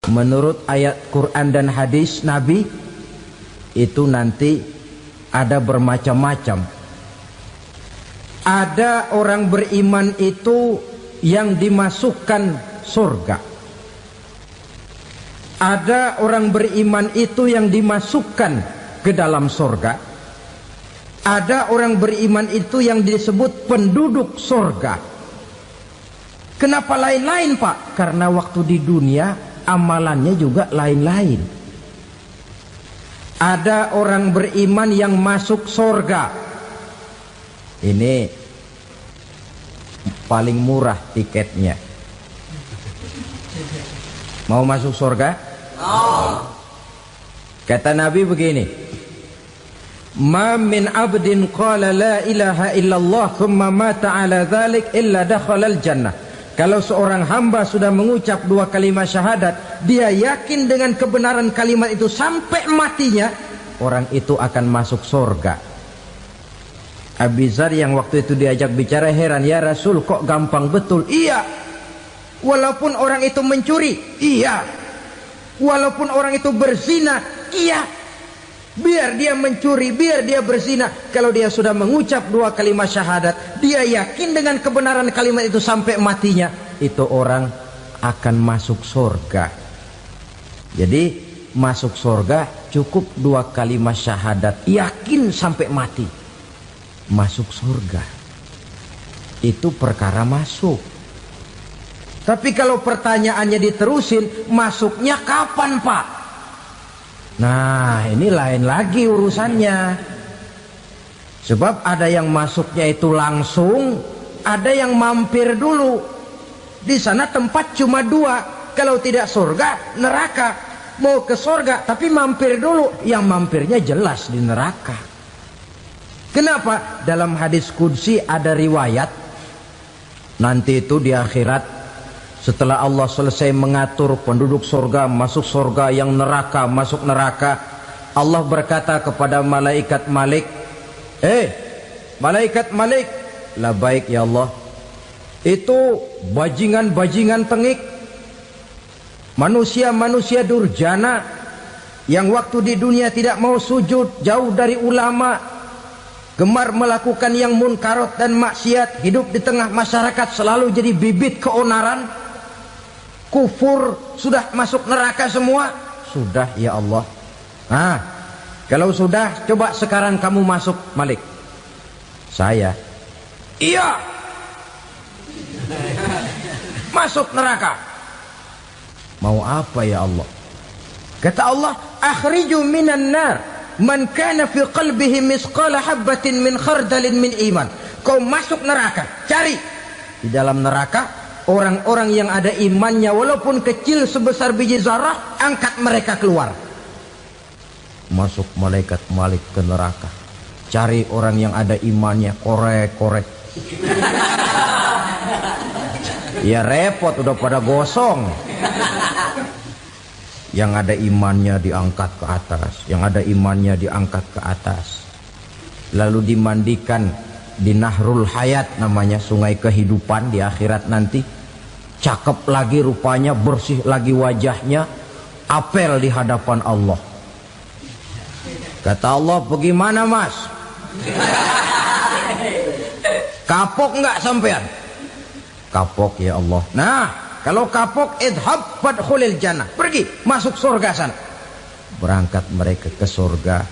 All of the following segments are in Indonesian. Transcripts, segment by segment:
menurut ayat Quran dan hadis Nabi itu nanti ada bermacam-macam. Ada orang beriman itu yang dimasukkan surga. Ada orang beriman itu yang dimasukkan ke dalam surga. Ada orang beriman itu yang disebut penduduk surga. Kenapa lain-lain, Pak? Karena waktu di dunia amalannya juga lain-lain. Ada orang beriman yang masuk surga. Ini paling murah tiketnya. Mau masuk surga? Kata Nabi begini, ma min abdin qala la ilaha illallah thumma mata ala dhalik illa dakhalal jannah. Kalau seorang hamba sudah mengucap dua kalimat syahadat, dia yakin dengan kebenaran kalimat itu sampai matinya, orang itu akan masuk surga. Abi Dzar yang waktu itu diajak bicara heran, ya Rasul kok gampang betul? Iya. Walaupun orang itu mencuri, iya. Walaupun orang itu berzina, iya. Biar dia mencuri, biar dia berzina, kalau dia sudah mengucap dua kalimat syahadat, dia yakin dengan kebenaran kalimat itu sampai matinya, itu orang akan masuk surga. Jadi masuk surga cukup dua kalimat syahadat, yakin sampai mati, masuk surga. Itu perkara masuk. Tapi kalau pertanyaannya diterusin, masuknya kapan, Pak? Nah, ini lain lagi urusannya. Sebab ada yang masuknya itu langsung, ada yang mampir dulu. Di sana tempat cuma dua, kalau tidak surga, neraka. Mau ke surga tapi mampir dulu, yang mampirnya jelas di neraka. Kenapa? Dalam hadis qudsi ada riwayat, nanti itu di akhirat, setelah Allah selesai mengatur penduduk surga masuk surga, yang neraka masuk neraka, Allah berkata kepada malaikat Malik, malaikat Malik, labaik ya Allah, itu bajingan-bajingan tengik, manusia-manusia durjana yang waktu di dunia tidak mau sujud, jauh dari ulama, gemar melakukan yang munkarat dan maksiat, hidup di tengah masyarakat selalu jadi bibit keonaran, kufur, sudah masuk neraka semua. Sudah ya Allah. Nah, kalau sudah, coba sekarang kamu masuk, Malik. Saya, iya, masuk neraka. Mau apa ya Allah? Kata Allah, akhriju minan nar man kana fi qalbihi misqala habatin min khardalin min iman. Kau masuk neraka, cari di dalam neraka orang-orang yang ada imannya walaupun kecil sebesar biji zarah, angkat mereka keluar. Masuk malaikat Malik ke neraka, cari orang yang ada imannya, korek-korek. Ya repot, udah pada gosong. Yang ada imannya diangkat ke atas, yang ada imannya diangkat ke atas, lalu dimandikan di Nahrul Hayat, namanya sungai kehidupan di akhirat nanti. Cakep lagi rupanya, bersih lagi wajahnya, apel di hadapan Allah. Kata Allah, bagaimana mas? Kapok nggak sampean? Kapok ya Allah. Nah, kalau kapok, idhab fadkhulil jannah, pergi masuk surga sana. Berangkat mereka ke surga,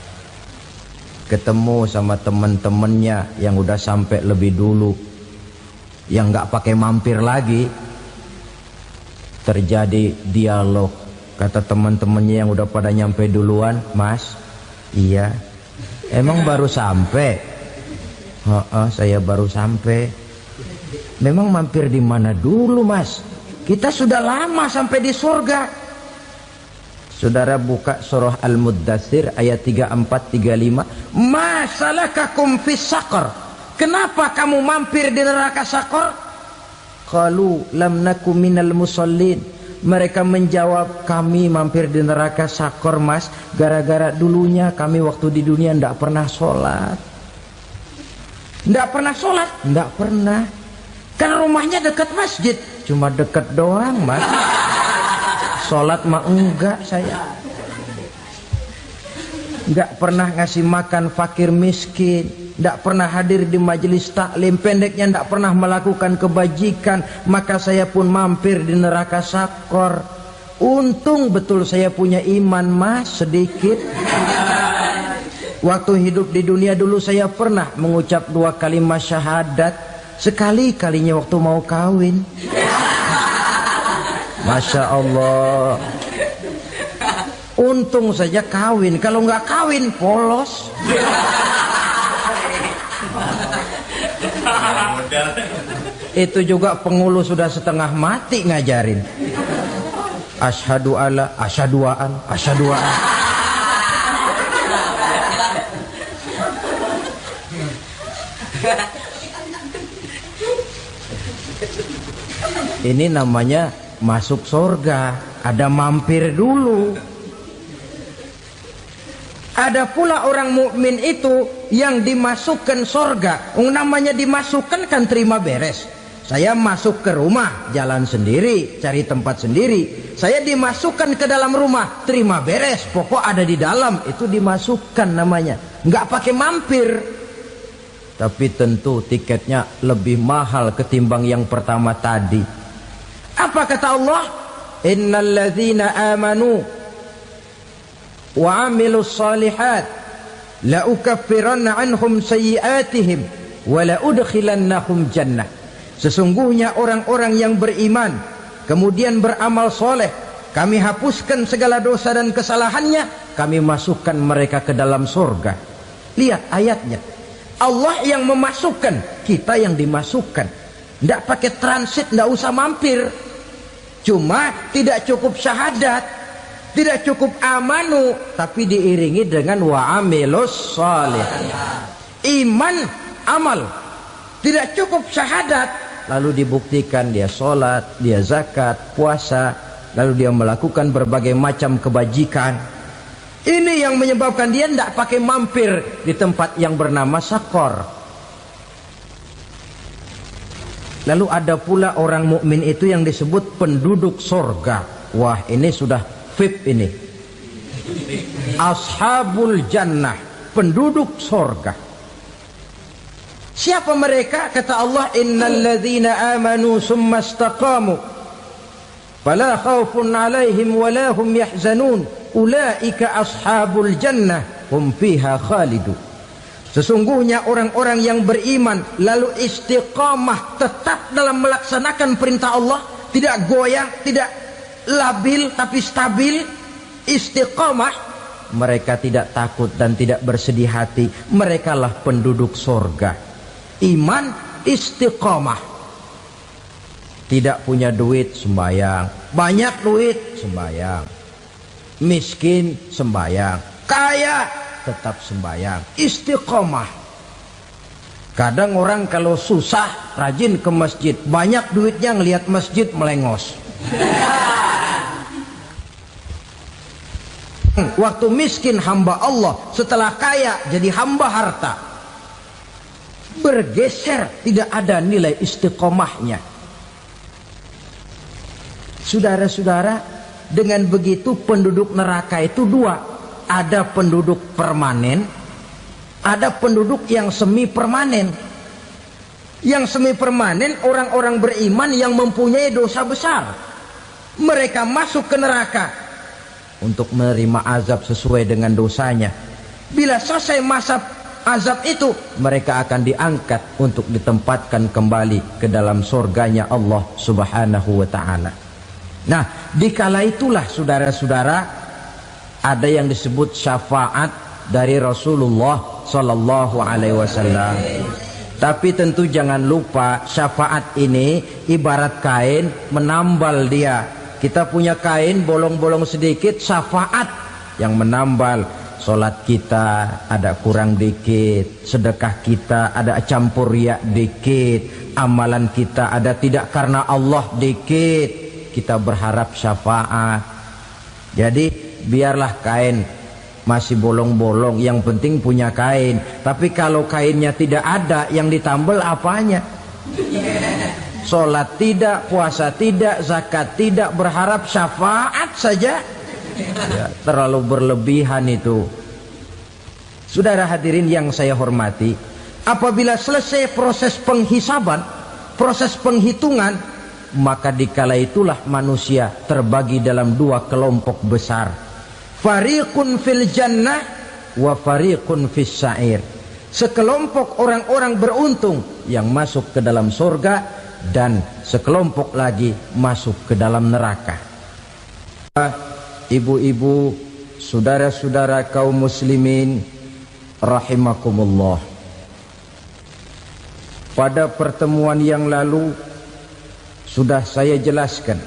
ketemu sama teman-temannya yang udah sampai lebih dulu, yang nggak pakai mampir lagi. Terjadi dialog. Kata teman-temannya yang udah pada nyampe duluan, mas, iya, emang baru sampai? Saya baru sampai. Memang mampir di mana dulu mas? Kita sudah lama sampai di surga. Saudara buka surah Al-Muddatsir ayat 34-35. Ma salakakum fis saqar? Kenapa kamu mampir di neraka Saqar? Qalu lam naku minal musallin. Mereka menjawab, kami mampir di neraka Saqar mas, gara-gara dulunya kami waktu di dunia ndak pernah sholat. Ndak pernah sholat? Ndak pernah. Kan rumahnya dekat masjid, cuma dekat doang mas. Sholat mah enggak saya. Enggak pernah ngasih makan fakir miskin, enggak pernah hadir di majelis taklim, pendeknya enggak pernah melakukan kebajikan, maka saya pun mampir di neraka sakor. Untung betul saya punya iman mas sedikit. Waktu hidup di dunia dulu saya pernah mengucap 2 kalimat syahadat, sekali-kalinya waktu mau kawin. Masya Allah. Untung saja kawin, kalau nggak kawin polos. Itu juga pengulu sudah setengah mati ngajarin. Asyhadu alla, asyaduaan, asyaduaan. Ini namanya masuk surga, ada mampir dulu. Ada pula orang mukmin itu yang dimasukkan surga. Namanya dimasukkan kan terima beres. Saya masuk ke rumah, jalan sendiri, cari tempat sendiri. Saya dimasukkan ke dalam rumah, terima beres. Pokok ada di dalam, itu dimasukkan namanya. Nggak pakai mampir. Tapi tentu tiketnya lebih mahal ketimbang yang pertama tadi. Apa kata Allah? Innal ladzina amanu wa amilus salihat la ukaffiranna anhum sayyi'atihim wa la udkhilannahum jannah. Sesungguhnya orang-orang yang beriman kemudian beramal soleh, kami hapuskan segala dosa dan kesalahannya, kami masukkan mereka ke dalam surga. Lihat ayatnya, Allah yang memasukkan, kita yang dimasukkan. Tidak pakai transit, tidak usah mampir. Cuma tidak cukup syahadat, tidak cukup amanu, tapi diiringi dengan wa amilus salih. Iman, amal. Tidak cukup syahadat, lalu dibuktikan dia sholat, dia zakat, puasa, lalu dia melakukan berbagai macam kebajikan. Ini yang menyebabkan dia tidak pakai mampir di tempat yang bernama sakor. Lalu ada pula orang mukmin itu yang disebut penduduk sorga. Wah, ini sudah VIP ini. Ashabul jannah, penduduk sorga. Siapa mereka? Kata Allah, innal ladzina amanu summa istaqamu fala khaufun alaihim wala hum yahzanun ulaika ashabul jannah hum fiha khalidun. Sesungguhnya orang-orang yang beriman lalu istiqamah, tetap dalam melaksanakan perintah Allah, tidak goyang, tidak labil tapi stabil, istiqamah, mereka tidak takut dan tidak bersedih hati. Merekalah penduduk surga. Iman, istiqamah. Tidak punya duit, sembahyang. Banyak duit, sembahyang. Miskin, sembahyang. Kaya, tetap sembahyang. Istiqamah. Kadang orang kalau susah rajin ke masjid, banyak duitnya ngelihat masjid melengos. Waktu miskin hamba Allah, setelah kaya jadi hamba harta. Bergeser, tidak ada nilai istiqomahnya. Saudara-saudara, dengan begitu penduduk neraka itu dua. Ada penduduk permanen, ada penduduk yang semi permanen. Yang semi permanen orang-orang beriman yang mempunyai dosa besar. Mereka masuk ke neraka untuk menerima azab sesuai dengan dosanya. Bila selesai masa azab itu, mereka akan diangkat untuk ditempatkan kembali ke dalam surganya Allah Subhanahu wa ta'ala. Nah, dikala itulah saudara-saudara, ada yang disebut syafaat dari Rasulullah Sallallahu Alaihi Wasallam. Tapi tentu jangan lupa, syafaat ini ibarat kain menambal dia. Kita punya kain bolong-bolong sedikit, syafaat yang menambal. Sholat kita ada kurang dikit, sedekah kita ada campur riak dikit, amalan kita ada tidak karena Allah dikit, kita berharap syafaat. Jadi biarlah kain masih bolong-bolong, yang penting punya kain. Tapi kalau kainnya tidak ada, yang ditambal apanya? sholat tidak, puasa tidak, zakat tidak, berharap syafaat saja. Ya, terlalu berlebihan itu. Saudara hadirin yang saya hormati, apabila selesai proses penghisaban, proses penghitungan, maka dikala itulah manusia terbagi dalam dua kelompok besar. Fariqun fil jannah wa fariqun fis sa'ir. Sekelompok orang-orang beruntung yang masuk ke dalam surga, dan sekelompok lagi masuk ke dalam neraka. Ibu-ibu, saudara-saudara kaum muslimin rahimakumullah. Pada pertemuan yang lalu sudah saya jelaskan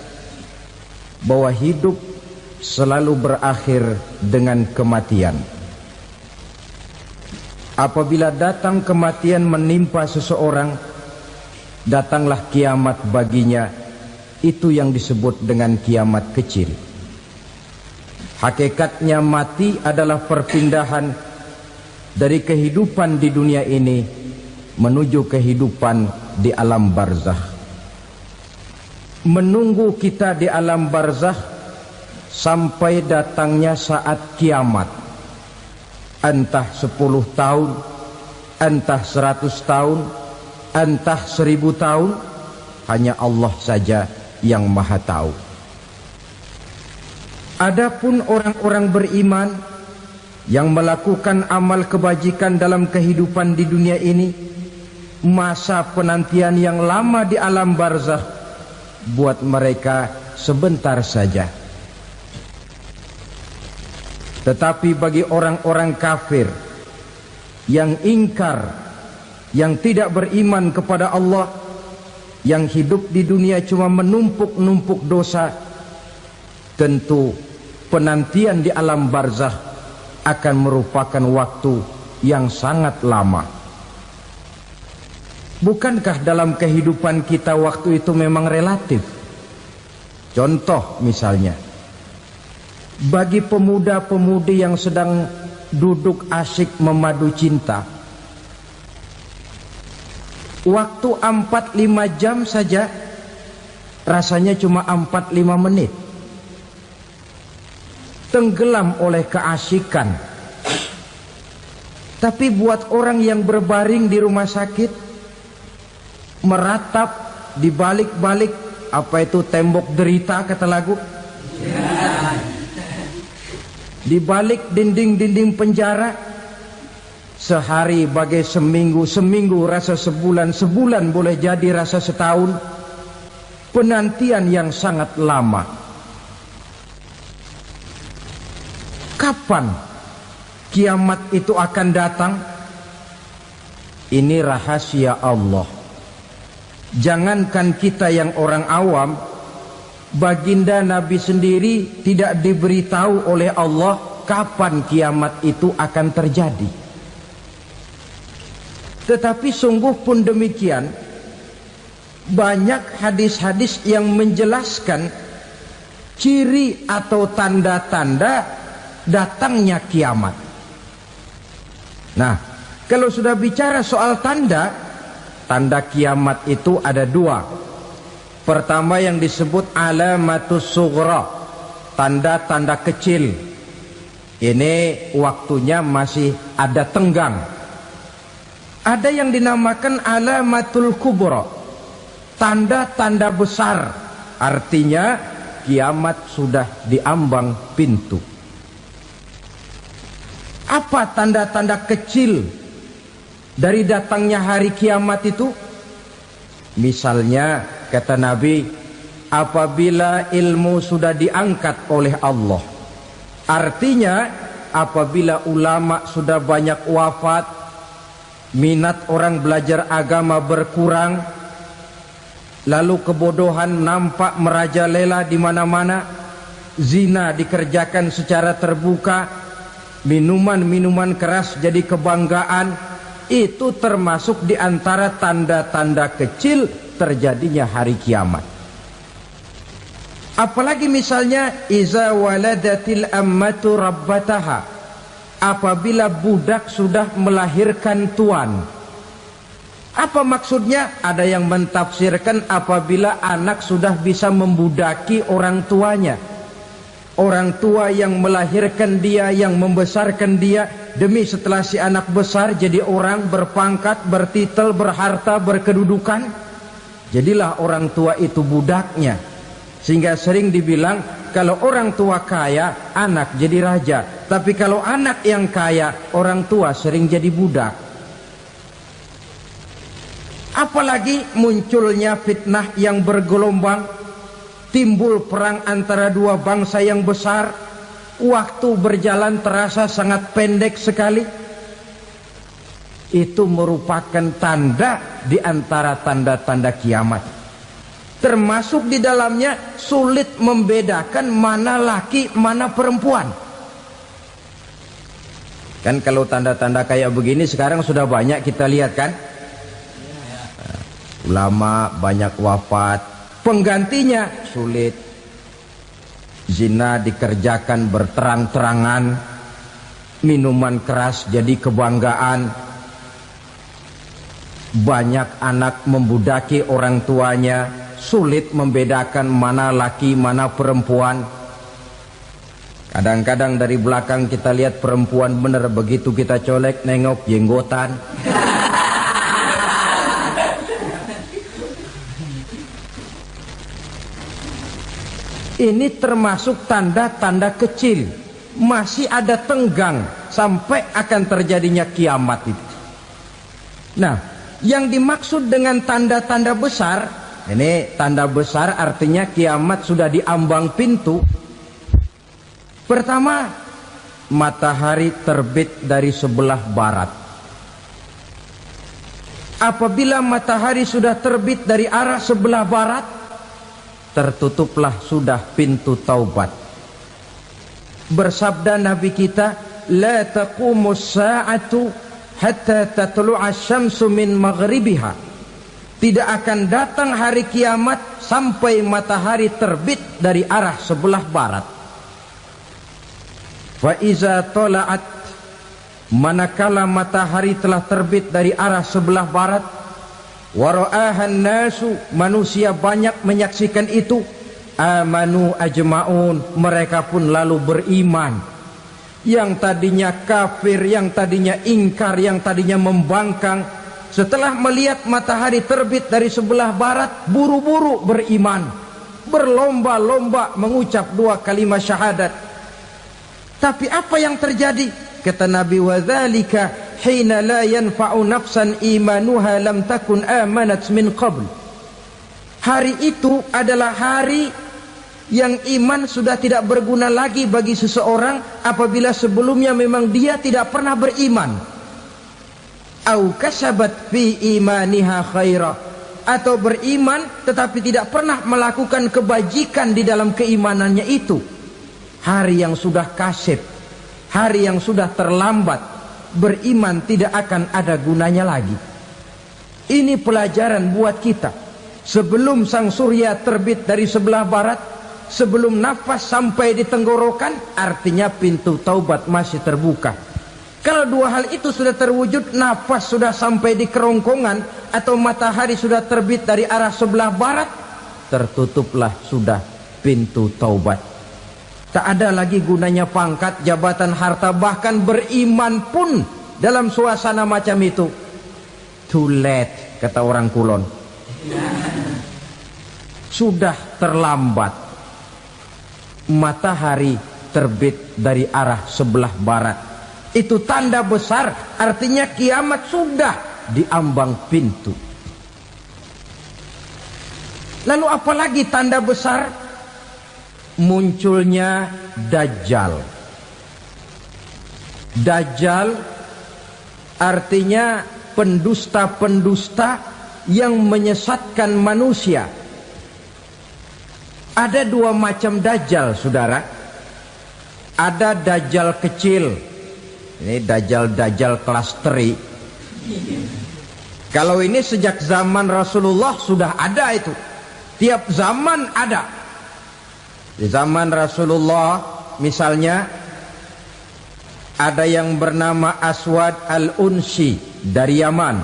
bahwa hidup selalu berakhir dengan kematian. Apabila datang kematian menimpa seseorang, datanglah kiamat baginya. Itu yang disebut dengan kiamat kecil. Hakikatnya mati adalah perpindahan dari kehidupan di dunia ini menuju kehidupan di alam barzakh. Menunggu kita di alam barzakh sampai datangnya saat kiamat. Entah 10 tahun, entah 100 tahun, entah 1000 tahun, hanya Allah saja yang maha tahu. Adapun orang-orang beriman yang melakukan amal kebajikan dalam kehidupan di dunia ini, masa penantian yang lama di alam barzakh buat mereka sebentar saja. Tetapi bagi orang-orang kafir yang ingkar, yang tidak beriman kepada Allah, yang hidup di dunia cuma menumpuk-numpuk dosa, tentu penantian di alam barzakh akan merupakan waktu yang sangat lama. Bukankah dalam kehidupan kita waktu itu memang relatif? Contoh misalnya, bagi pemuda-pemudi yang sedang duduk asyik memadu cinta, waktu 4-5 jam saja rasanya cuma 4-5 menit. Tenggelam oleh keasikan. Tapi buat orang yang berbaring di rumah sakit, meratap di balik-balik apa itu tembok derita kata lagu, di balik dinding-dinding penjara, sehari bagai seminggu, seminggu rasa sebulan, sebulan boleh jadi rasa setahun. Penantian yang sangat lama. Kapan kiamat itu akan datang? Ini rahasia Allah. Jangankan kita yang orang awam, baginda Nabi sendiri tidak diberitahu oleh Allah kapan kiamat itu akan terjadi. Tetapi sungguh pun demikian, banyak hadis-hadis yang menjelaskan ciri atau tanda-tanda datangnya kiamat. Nah, kalau sudah bicara soal tanda, tanda kiamat itu ada dua. Pertama yang disebut alamatus sughra, tanda-tanda kecil. Ini waktunya masih ada tenggang. Ada yang dinamakan alamatul kubra, tanda-tanda besar. Artinya kiamat sudah diambang pintu. Apa tanda-tanda kecil dari datangnya hari kiamat itu? Misalnya kata Nabi, apabila ilmu sudah diangkat oleh Allah, artinya apabila ulama sudah banyak wafat, minat orang belajar agama berkurang, lalu kebodohan nampak merajalela di mana-mana, zina dikerjakan secara terbuka, minuman-minuman keras jadi kebanggaan, itu termasuk di antara tanda-tanda kecil terjadinya hari kiamat. Apalagi misalnya iza waladatil ammatu rabbataha, apabila budak sudah melahirkan tuan. Apa maksudnya? Ada yang mentafsirkan apabila anak sudah bisa membudaki orang tuanya. Orang tua yang melahirkan dia, yang membesarkan dia, demi setelah si anak besar jadi orang berpangkat, bertitel, berharta, berkedudukan, jadilah orang tua itu budaknya. Sehingga sering dibilang kalau orang tua kaya, anak jadi raja. Tapi kalau anak yang kaya, orang tua sering jadi budak. Apalagi munculnya fitnah yang bergelombang, timbul perang antara dua bangsa yang besar, waktu berjalan terasa sangat pendek sekali. Itu merupakan tanda di antara tanda-tanda kiamat. Termasuk di dalamnya sulit membedakan mana laki, mana perempuan. Kan kalau tanda-tanda kayak begini sekarang sudah banyak kita lihat kan? Ulama banyak wafat, penggantinya sulit. Zina dikerjakan berterang-terangan, minuman keras jadi kebanggaan, banyak anak membudaki orang tuanya, sulit membedakan mana laki mana perempuan. Kadang-kadang dari belakang kita lihat perempuan bener, begitu kita colek nengok jenggotan. Ini termasuk tanda-tanda kecil. Masih ada tenggang sampai akan terjadinya kiamat itu. Nah, yang dimaksud dengan tanda-tanda besar, ini tanda besar artinya kiamat sudah diambang pintu. Pertama, matahari terbit dari sebelah barat. Apabila matahari sudah terbit dari arah sebelah barat, tertutuplah sudah pintu taubat. Bersabda Nabi kita, la taqumus sa'atu hatta tatlu'a syamsu min maghribiha. Tidak akan datang hari kiamat sampai matahari terbit dari arah sebelah barat. Fa iza tala'at, manakala matahari telah terbit dari arah sebelah barat, wara'ahan nasu, manusia banyak menyaksikan itu, amanu ajma'un, mereka pun lalu beriman. Yang tadinya kafir, yang tadinya ingkar, yang tadinya membangkang, setelah melihat matahari terbit dari sebelah barat, buru-buru beriman, berlomba-lomba mengucap dua kalimat syahadat. Tapi apa yang terjadi? Kata Nabi, wadzalika hina la yanfa'u nafsan imanuha lam takun amanat min qabl. Hari itu adalah hari yang iman sudah tidak berguna lagi bagi seseorang apabila sebelumnya memang dia tidak pernah beriman. Au kasabat fi imaniha khaira, atau beriman tetapi tidak pernah melakukan kebajikan di dalam keimanannya itu. Hari yang sudah kasib, hari yang sudah terlambat, beriman tidak akan ada gunanya lagi. Ini pelajaran buat kita. Sebelum sang surya terbit dari sebelah barat, sebelum nafas sampai di tenggorokan, artinya pintu taubat masih terbuka. Kalau dua hal itu sudah terwujud, nafas sudah sampai di kerongkongan atau matahari sudah terbit dari arah sebelah barat, tertutuplah sudah pintu taubat. Tak ada lagi gunanya pangkat, jabatan, harta, bahkan beriman pun dalam suasana macam itu. Too late, kata orang Kulon. Sudah terlambat. Matahari terbit dari arah sebelah barat. Itu tanda besar, artinya kiamat sudah diambang pintu. Lalu apalagi tanda besar? Munculnya Dajjal. Dajjal artinya pendusta-pendusta yang menyesatkan manusia. Ada dua macam Dajjal, saudara. Ada Dajjal kecil. Ini Dajjal kelas teri. Kalau ini sejak zaman Rasulullah sudah ada itu. Tiap zaman ada. Di zaman Rasulullah misalnya ada yang bernama Aswad al-Unsi dari Yaman.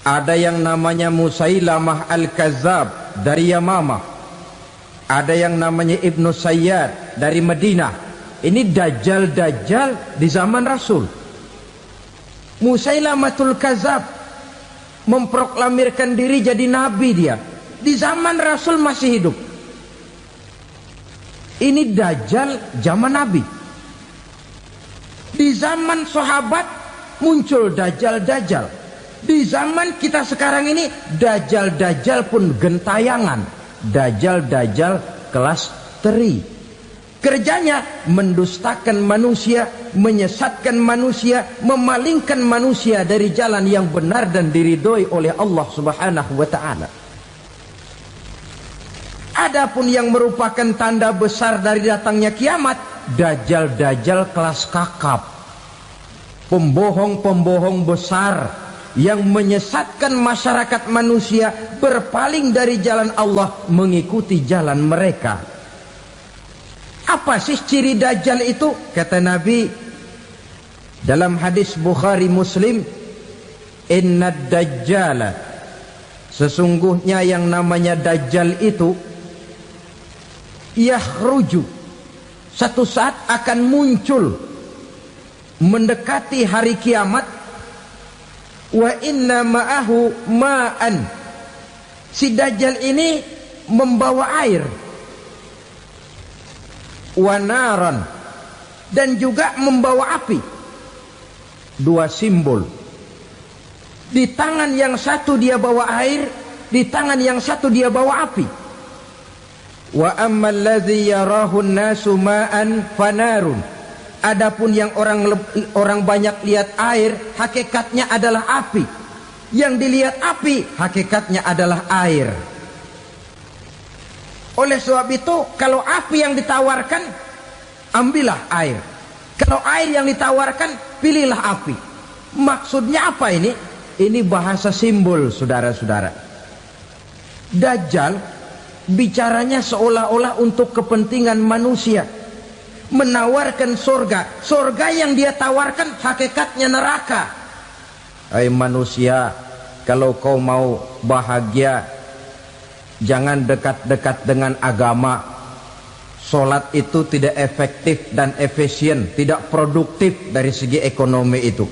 Ada yang namanya Musailamah Al-Kazzab dari Yamamah. Ada yang namanya Ibnu Sayyad dari Madinah. Ini dajjal-dajjal di zaman Rasul. Musailamatul Kazzab memproklamirkan diri jadi nabi dia. Di zaman Rasul masih hidup. Ini dajjal zaman Nabi. Di zaman sahabat muncul dajjal-dajjal. Di zaman kita sekarang ini dajjal-dajjal pun gentayangan. Dajjal-dajjal kelas teri. Kerjanya mendustakan manusia, menyesatkan manusia, memalingkan manusia dari jalan yang benar dan diridhoi oleh Allah Subhanahu wa taala. Adapun yang merupakan tanda besar dari datangnya kiamat, dajjal-dajjal kelas kakap. Pembohong-pembohong besar yang menyesatkan masyarakat manusia berpaling dari jalan Allah mengikuti jalan mereka. Apa sih ciri dajjal itu? Kata Nabi dalam hadis Bukhari Muslim, inna dajjala, sesungguhnya yang namanya dajjal itu yakhruju, satu saat akan muncul mendekati hari kiamat. Wa inna ma'ahu ma'an, si dajjal ini membawa air. Wa naran, dan juga membawa api. Dua simbol. Di tangan yang satu dia bawa air, di tangan yang satu dia bawa api. Wa ammal ladzi yarahu an-nasu ma'an fanarun, adapun yang orang banyak lihat air, hakikatnya adalah api. Yang dilihat api, hakikatnya adalah air. Oleh sebab itu, kalau api yang ditawarkan, ambillah air. Kalau air yang ditawarkan, pilihlah api. Maksudnya apa ini? Ini bahasa simbol, saudara-saudara. Dajjal bicaranya seolah-olah untuk kepentingan manusia. Menawarkan surga. Surga yang dia tawarkan hakikatnya neraka. Hai manusia, kalau kau mau bahagia, jangan dekat-dekat dengan agama. Solat itu tidak efektif dan efisien, tidak produktif dari segi ekonomi itu.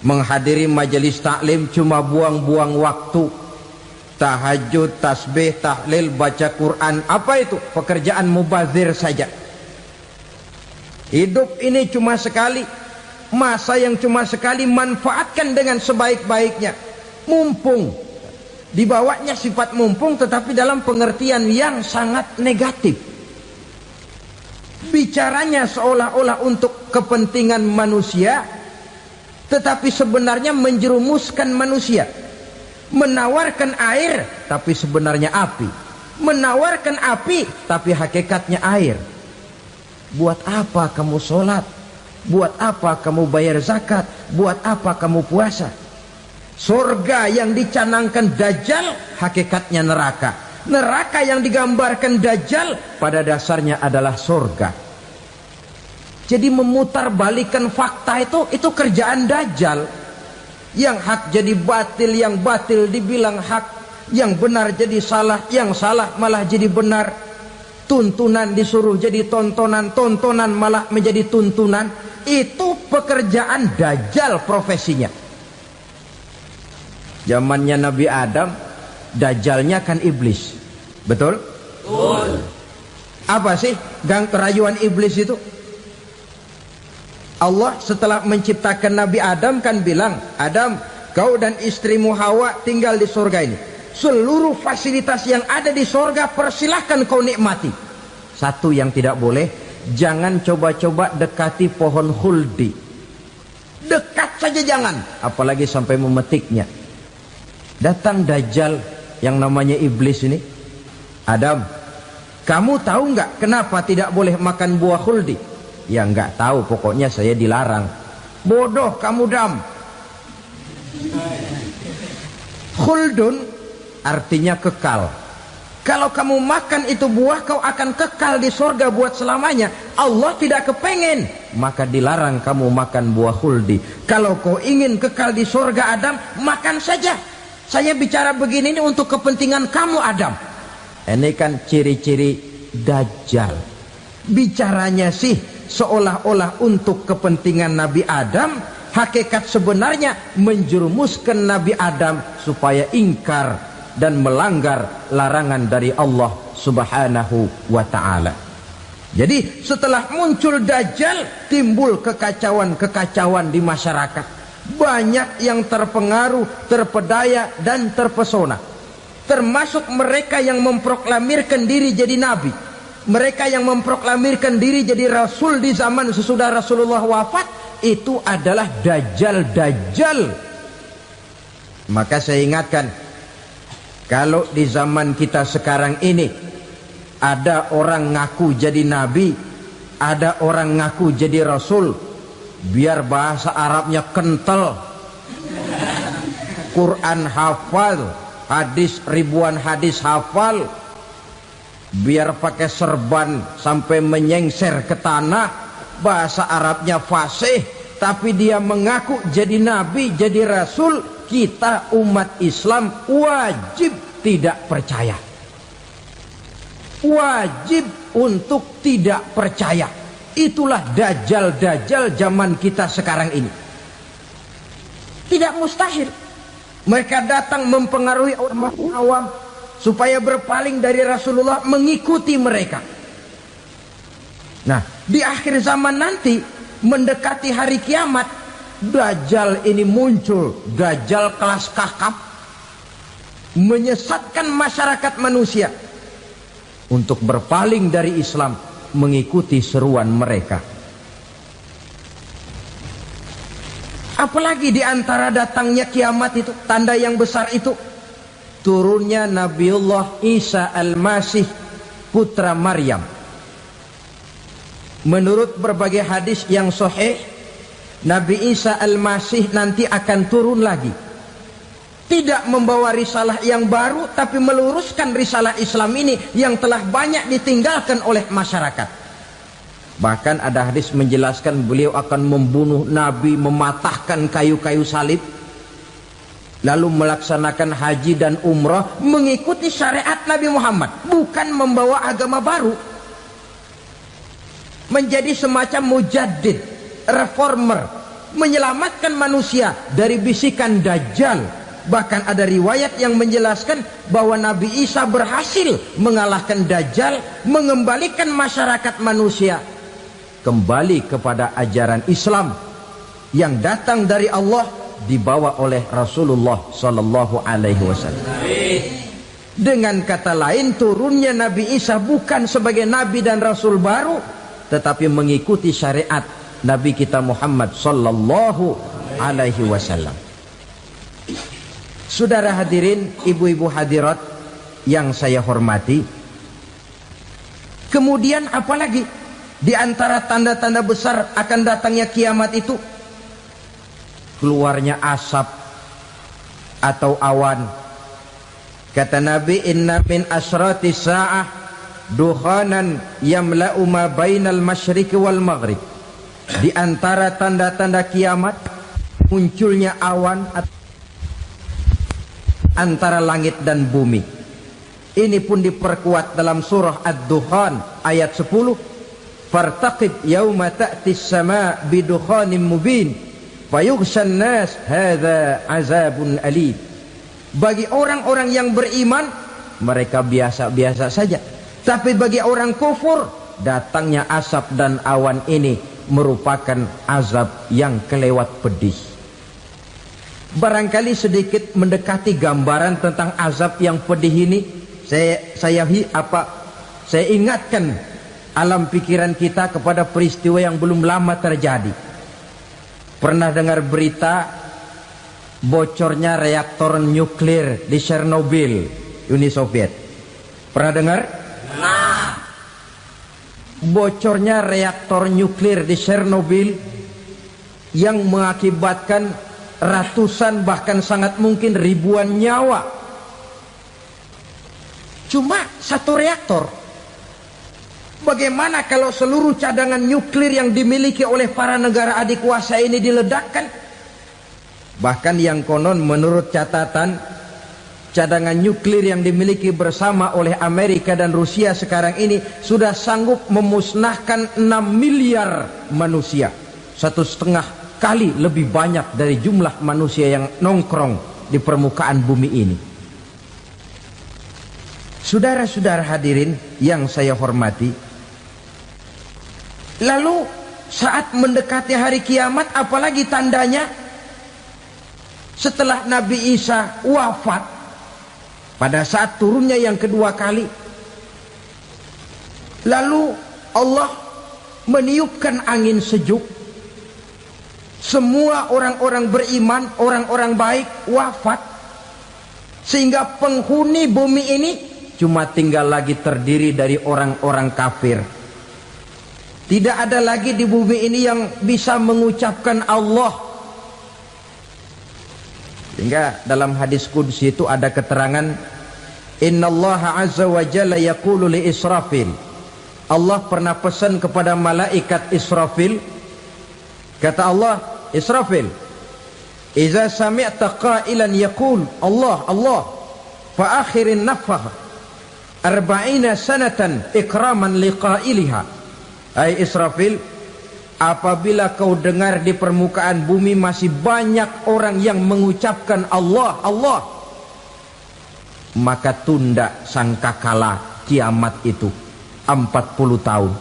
Menghadiri majelis taklim cuma buang-buang waktu. Tahajud, tasbih, tahlil, baca Quran, apa itu? Pekerjaan mubazir saja. Hidup ini cuma sekali, masa yang cuma sekali, manfaatkan dengan sebaik-baiknya. Mumpung, dibawanya sifat mumpung tetapi dalam pengertian yang sangat negatif. Bicaranya seolah-olah untuk kepentingan manusia, tetapi sebenarnya menjerumuskan manusia. Menawarkan air tapi sebenarnya api. Menawarkan api tapi hakikatnya air. Buat apa kamu sholat? Buat apa kamu bayar zakat? Buat apa kamu puasa? Surga yang dicanangkan dajjal hakikatnya neraka. Neraka yang digambarkan dajjal pada dasarnya adalah surga. Jadi memutarbalikkan fakta itu kerjaan dajjal. Yang hak jadi batil, yang batil dibilang hak, yang benar jadi salah, yang salah malah jadi benar. Tuntunan disuruh jadi tontonan, tontonan malah menjadi tuntunan. Itu pekerjaan dajjal profesinya. Zamannya Nabi Adam, dajjalnya kan iblis. Betul? Betul. Apa sih gang kerayuan iblis itu? Allah setelah menciptakan Nabi Adam kan bilang, Adam, kau dan istrimu Hawa tinggal di surga ini. Seluruh fasilitas yang ada di surga persilahkan kau nikmati. Satu yang tidak boleh, jangan coba-coba dekati pohon khuldi. Dekat saja jangan, apalagi sampai memetiknya. Datang dajjal yang namanya iblis ini. Adam, kamu tahu nggak kenapa tidak boleh makan buah khuldi? Ya nggak tahu, pokoknya saya dilarang. Bodoh kamu Dam. Khuldun artinya kekal. Kalau kamu makan itu buah, kau akan kekal di surga buat selamanya. Allah tidak kepengen, maka dilarang kamu makan buah khuldi. Kalau kau ingin kekal di surga Adam, makan saja. Saya bicara begini ini untuk kepentingan kamu Adam. Ini kan ciri-ciri Dajjal. Bicaranya sih seolah-olah untuk kepentingan Nabi Adam, hakikat sebenarnya menjerumuskan Nabi Adam supaya ingkar dan melanggar larangan dari Allah Subhanahu wa ta'ala. Jadi setelah muncul Dajjal, timbul kekacauan-kekacauan di masyarakat. Banyak yang terpengaruh, terpedaya dan terpesona. Termasuk mereka yang memproklamirkan diri jadi nabi, mereka yang memproklamirkan diri jadi rasul di zaman sesudah Rasulullah wafat. Itu adalah Dajjal. Maka saya ingatkan, kalau di zaman kita sekarang ini ada orang ngaku jadi nabi, ada orang ngaku jadi rasul, biar bahasa Arabnya kental, Quran hafal, hadis ribuan hadis hafal, biar pakai serban sampai menyengser ke tanah, bahasa Arabnya fasih, tapi dia mengaku jadi nabi, jadi rasul, kita umat Islam wajib tidak percaya. Wajib untuk tidak percaya. Itulah Dajjal zaman kita sekarang ini. Tidak mustahil mereka datang mempengaruhi orang awam supaya berpaling dari Rasulullah, mengikuti mereka. Nah, di akhir zaman nanti, mendekati hari kiamat, Dajjal ini muncul. Dajjal kelas kakap, menyesatkan masyarakat manusia untuk berpaling dari Islam, mengikuti seruan mereka. Apalagi di antara datangnya kiamat itu, tanda yang besar itu, turunnya Nabiullah Isa Al-Masih, putra Maryam. Menurut berbagai hadis yang sahih, Nabi Isa Al-Masih nanti akan turun lagi. Tidak membawa risalah yang baru, tapi meluruskan risalah Islam ini yang telah banyak ditinggalkan oleh masyarakat. Bahkan ada hadis menjelaskan beliau akan membunuh Nabi, mematahkan kayu-kayu salib, lalu melaksanakan haji dan umrah mengikuti syariat Nabi Muhammad, bukan membawa agama baru. Menjadi semacam mujaddid, reformer, menyelamatkan manusia dari bisikan Dajjal. Bahkan ada riwayat yang menjelaskan bahwa Nabi Isa berhasil mengalahkan Dajjal, mengembalikan masyarakat manusia kembali kepada ajaran Islam yang datang dari Allah, dibawa oleh Rasulullah sallallahu alaihi wasallam. Dengan kata lain, turunnya Nabi Isa bukan sebagai nabi dan rasul baru, tetapi mengikuti syariat Nabi kita Muhammad sallallahu alaihi wasallam. Saudara hadirin, ibu-ibu hadirat yang saya hormati, kemudian apalagi di antara tanda-tanda besar akan datangnya kiamat itu? Keluarnya asap atau awan. Kata Nabi, inna min asrati sa'ah dukhanan yamla'u ma bainal masyriqi wal maghrib. Di antara tanda-tanda kiamat, munculnya awan antara langit dan bumi. Ini pun diperkuat dalam surah Ad-Dukhan ayat 10. Fartaqib yauma ta'tis sama bidukhanin mubin fayughshan nas hadza azabun alim. Bagi orang-orang yang beriman, mereka biasa-biasa saja. Tapi bagi orang kufur, datangnya asap dan awan ini merupakan azab yang kelewat pedih. Barangkali sedikit mendekati gambaran tentang azab yang pedih ini, saya ingatkan alam pikiran kita kepada peristiwa yang belum lama terjadi. Pernah dengar berita bocornya reaktor nuklir di Chernobyl, Uni Soviet? Pernah dengar? Nah, bocornya reaktor nuklir di Chernobyl yang mengakibatkan ratusan bahkan sangat mungkin ribuan nyawa. Cuma satu reaktor. Bagaimana kalau seluruh cadangan nuklir yang dimiliki oleh para negara adikuasa ini diledakkan? Bahkan yang konon menurut catatan cadangan nuklir yang dimiliki bersama oleh Amerika dan Rusia sekarang ini sudah sanggup memusnahkan 6 miliar manusia, 1,5 kali lebih banyak dari jumlah manusia yang nongkrong di permukaan bumi ini. Saudara-saudara hadirin yang saya hormati, lalu saat mendekati hari kiamat, apalagi tandanya? Setelah Nabi Isa wafat, pada saat turunnya yang kedua kali, lalu Allah meniupkan angin sejuk. Semua orang-orang beriman, orang-orang baik wafat, sehingga penghuni bumi ini cuma tinggal lagi terdiri dari orang-orang kafir. Tidak ada lagi di bumi ini yang bisa mengucapkan Allah. Sehingga dalam hadis qudsi itu ada keterangan, innallaha azza wa jalla yaqulu li Israfil. Allah pernah pesan kepada malaikat Israfil, kata Allah, Israfil, idza sami'ta qailan yaqul Allah Allah fa akhirin nafakh 40 sanatan ikraman liqailiha. Hai Israfil, apabila kau dengar di permukaan bumi masih banyak orang yang mengucapkan Allah Allah, maka tunda sangkakala kiamat itu 40 tahun.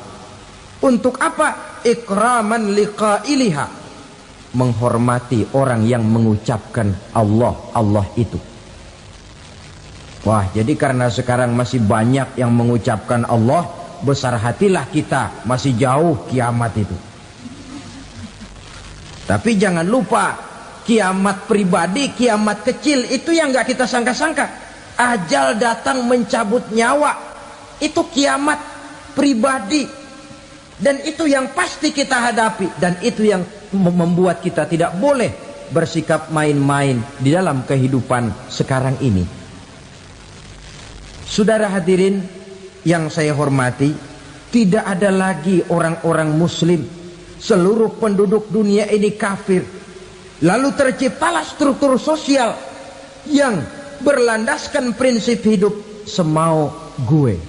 Untuk apa? Ikraman liqailiha, menghormati orang yang mengucapkan Allah Allah itu. Wah, jadi karena sekarang masih banyak yang mengucapkan Allah, besar hatilah kita, masih jauh kiamat itu. Tapi jangan lupa, kiamat pribadi, kiamat kecil itu yang gak kita sangka-sangka. Ajal datang mencabut nyawa, itu kiamat pribadi, dan itu yang pasti kita hadapi, dan itu yang membuat kita tidak boleh bersikap main-main di dalam kehidupan sekarang ini. Saudara hadirin yang saya hormati, tidak ada lagi orang-orang muslim. Seluruh penduduk dunia ini kafir. Lalu terciptalah struktur sosial yang berlandaskan prinsip hidup semau gue.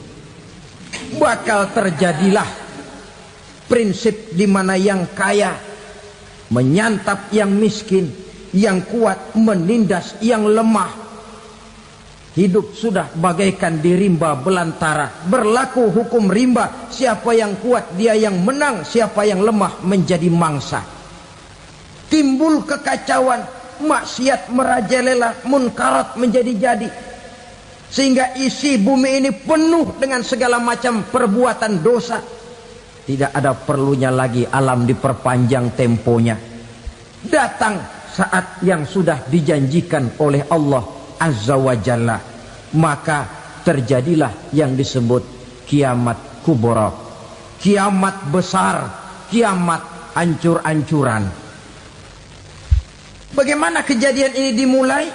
Bakal terjadilah prinsip di mana yang kaya menyantap yang miskin, yang kuat menindas yang lemah. Hidup sudah bagaikan di rimba belantara, berlaku hukum rimba, siapa yang kuat dia yang menang, siapa yang lemah menjadi mangsa. Timbul kekacauan, maksiat merajalela, munkarat menjadi-jadi, sehingga isi bumi ini penuh dengan segala macam perbuatan dosa. Tidak ada perlunya lagi alam diperpanjang temponya. Datang saat yang sudah dijanjikan oleh Allah Azza wa Jalla, maka terjadilah yang disebut kiamat kubra, kiamat besar, kiamat ancur-ancuran. Bagaimana kejadian ini dimulai?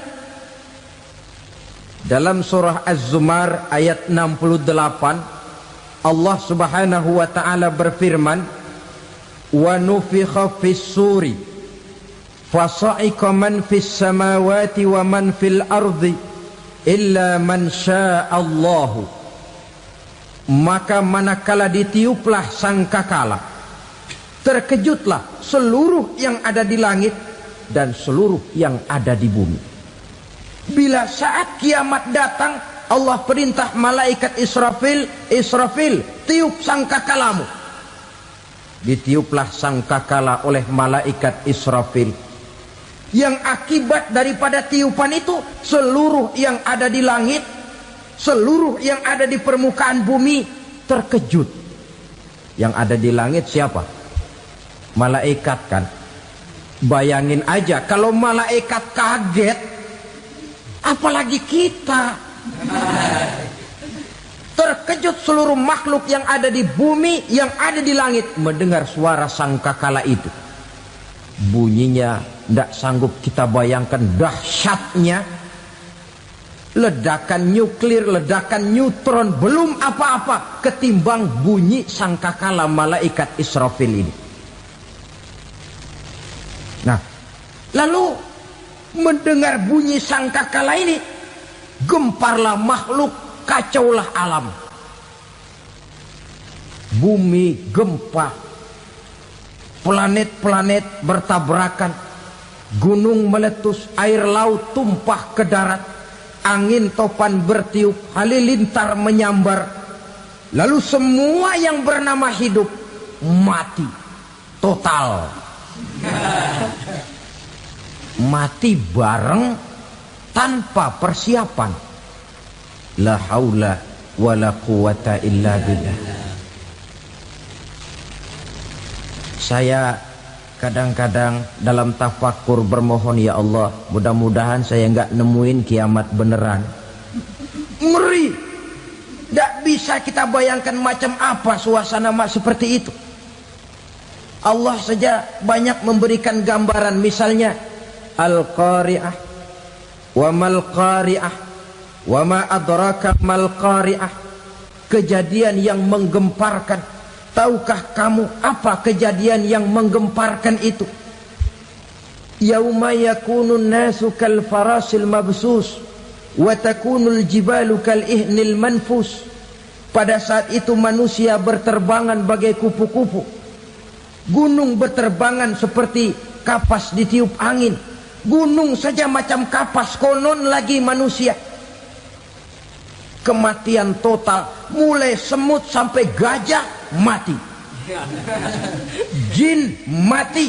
Dalam surah Az-Zumar ayat 68, Allah subhanahu wa ta'ala berfirman, wa nufikha fis suri fasa'iqa man fis samawati wa man fil ardi illa man sya'allahu. Maka manakala ditiuplah sangkakala, terkejutlah seluruh yang ada di langit dan seluruh yang ada di bumi. Bila saat kiamat datang, Allah perintah malaikat Israfil, Israfil, tiup sangkakalamu. Ditiuplah sangkakala oleh malaikat Israfil. Yang akibat daripada tiupan itu, seluruh yang ada di langit, seluruh yang ada di permukaan bumi terkejut. Yang ada di langit siapa? Malaikat kan. Bayangin aja kalau malaikat kaget, apalagi kita. Terkejut seluruh makhluk yang ada di bumi, yang ada di langit mendengar suara sangkakala itu. Bunyinya tidak sanggup kita bayangkan dahsyatnya. Ledakan nuklir, ledakan neutron, belum apa-apa ketimbang bunyi sangkakala malaikat Israfil ini. Nah, lalu mendengar bunyi sangkakala ini, gemparlah makhluk, kacaulah alam. Bumi gempa, planet-planet bertabrakan, gunung meletus, air laut tumpah ke darat, angin topan bertiup, halilintar menyambar. Lalu semua yang bernama hidup mati total. Mati bareng tanpa persiapan. La haula wala quwata illa billah. Saya kadang-kadang dalam tafakur bermohon, ya Allah, mudah-mudahan saya enggak nemuin kiamat beneran. Ngeri. Tidak bisa kita bayangkan macam apa suasana seperti itu. Allah saja banyak memberikan gambaran, misalnya Al-Qari'ah, wa mal qari'ah, wa ma adraka mal qari'ah. Kejadian yang menggemparkan. Tahukah kamu apa kejadian yang menggemparkan itu? Yauma yakunun nasu kal farasil mabsus wa takunul jibalu kal ihnil manfus. Pada saat itu manusia berterbangan bagai kupu-kupu, gunung berterbangan seperti kapas ditiup angin. Gunung saja macam kapas, konon lagi manusia. Kematian total, mulai semut sampai gajah mati, jin mati,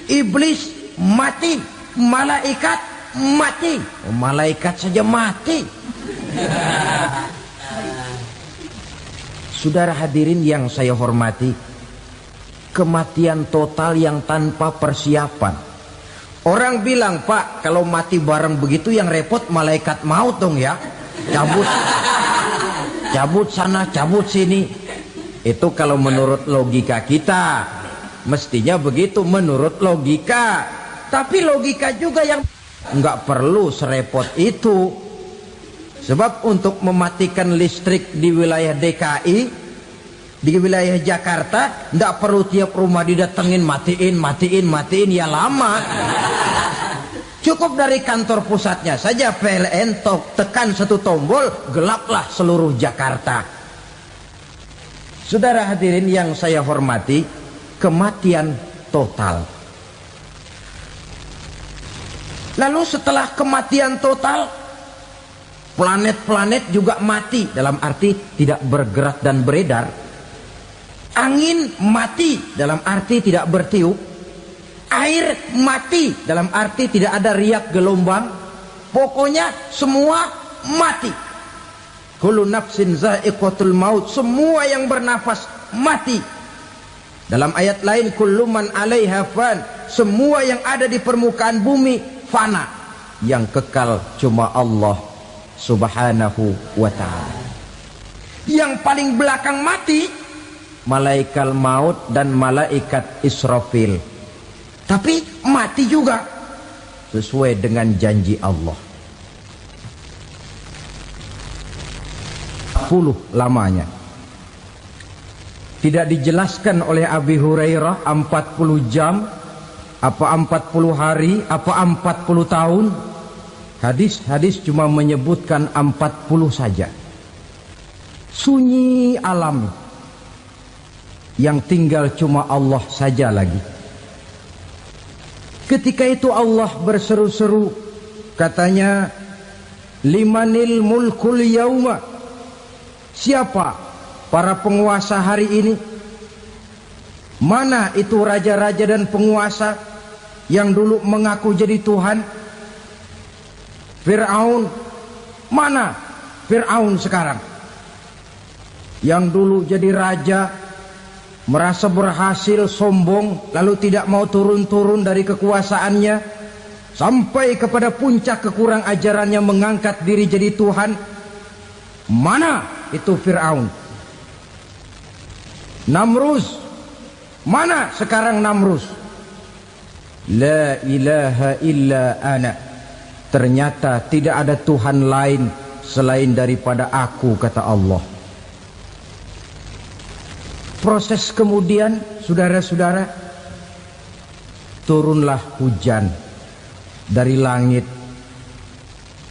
iblis mati, malaikat mati. Malaikat saja mati. Saudara hadirin yang saya hormati, kematian total yang tanpa persiapan. Orang bilang, Pak, kalau mati bareng begitu yang repot malaikat maut dong ya. Cabut sana, cabut sini. Itu kalau menurut logika kita, mestinya begitu menurut logika. Tapi logika juga yang nggak perlu serepot itu. Sebab untuk mematikan listrik di wilayah DKI, di wilayah Jakarta, nggak perlu tiap rumah didatengin, matiin, ya lama. Cukup dari kantor pusatnya saja PLN tekan satu tombol, gelaplah seluruh Jakarta. Saudara hadirin yang saya hormati, kematian total. Lalu setelah kematian total, planet-planet juga mati, dalam arti tidak bergerak dan beredar. Angin mati, dalam arti tidak bertiup. Air mati, dalam arti tidak ada riak gelombang. Pokoknya semua mati. Kullu nafsin za'iqatul maut. Semua yang bernafas mati. Dalam ayat lain, kullu man 'alaiha fan. Semua yang ada di permukaan bumi fana. Yang kekal cuma Allah Subhanahu wa ta'ala. Yang paling belakang mati, malaikat maut dan malaikat Israfil. Tapi mati juga sesuai dengan janji Allah. 10 lamanya. Tidak dijelaskan oleh Abi Hurairah 40 jam, apa 40 hari, apa 40 tahun. Hadis-hadis cuma menyebutkan 40 saja. Sunyi alam, yang tinggal cuma Allah saja lagi. Ketika itu Allah berseru-seru, katanya, limanil mulkul yauma. Siapa para penguasa hari ini? Mana itu raja-raja dan penguasa yang dulu mengaku jadi Tuhan? Fir'aun. Mana Fir'aun sekarang? Yang dulu jadi raja, merasa berhasil, sombong, lalu tidak mau turun-turun dari kekuasaannya, sampai kepada puncak kekurang ajarannya mengangkat diri jadi Tuhan. Mana itu Fir'aun? Namrus. Mana sekarang Namrus? La ilaha illa ana. Ternyata tidak ada Tuhan lain selain daripada aku, kata Allah. Proses kemudian, saudara-saudara, turunlah hujan dari langit.